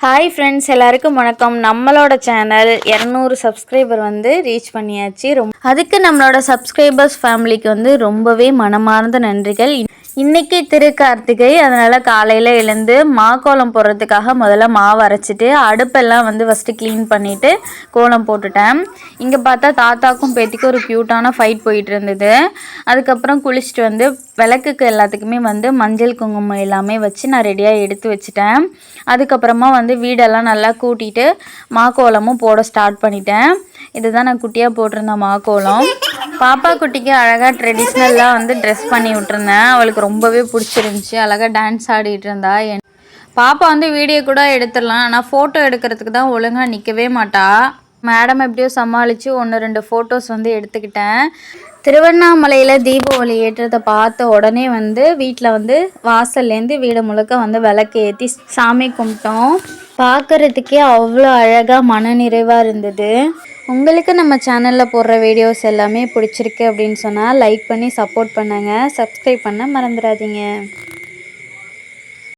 Hi friends, எல்லாருக்கும் வணக்கம். நம்மளோட சேனல் 200 சப்ஸ்கிரைபர் ரீச் பண்ணியாச்சு. அதுக்கு நம்மளோட சப்ஸ்கிரைபர்ஸ் ஃபேமிலிக்கு ரொம்பவே மனமார்ந்த நன்றிகள். இன்றைக்கி திருக்கார்த்திகை, அதனால் காலையில் எழுந்து மாக்கோலம் போடுறதுக்காக முதல்ல மாவு அரைச்சிட்டு அடுப்பெல்லாம் ஃபஸ்ட்டு க்ளீன் பண்ணிவிட்டு கோலம் போட்டுட்டேன். இங்கே பார்த்தா தாத்தாக்கும் பேத்திக்கும் ஒரு க்யூட்டான ஃபைட் போயிட்டு இருந்தது. அதுக்கப்புறம் குளிச்சுட்டு விளக்குக்கு எல்லாத்துக்குமே மஞ்சள் குங்குமம் எல்லாமே வச்சு நான் ரெடியாக எடுத்து வச்சுட்டேன். அதுக்கப்புறமா வீடெல்லாம் நல்லா கூட்டிகிட்டு மாக்கோலமும் போட ஸ்டார்ட் பண்ணிட்டேன். இதுதான் நான் குட்டியாக போட்டிருந்த மாக்கோலம். பாப்பா குட்டிக்கு அழகாக ட்ரெடிஷ்னலாக ட்ரெஸ் பண்ணி விட்டுருந்தேன். அவளுக்கு ரொம்பவே பிடிச்சிருந்துச்சி. அழகாக டான்ஸ் ஆடிட்டு இருந்தா. பாப்பா வீடியோ கூட எடுத்துடலாம், ஆனால் ஃபோட்டோ எடுக்கிறதுக்கு தான் ஒழுங்காக நிற்கவே மாட்டா. மேடம் எப்படியோ சமாளித்து 1-2 ஃபோட்டோஸ் எடுத்துக்கிட்டேன். திருவண்ணாமலையில் தீப ஒளி ஏற்றத்தை பார்த்த உடனே வீட்டில் வாசல்லேருந்து வீடு முழுக்க விளக்கு ஏற்றி சாமி கும்பிட்டோம். பார்க்குறதுக்கே அவ்வளோ அழகாக மன நிறைவாக இருந்தது. உங்களுக்கு நம்ம சேனலில் போடுற வீடியோஸ் எல்லாமே பிடிச்சிருக்கு அப்படின்னு சொன்னால் லைக் பண்ணி சப்போர்ட் பண்ணுங்கள். சப்ஸ்கிரைப் பண்ண மறந்துடாதீங்க.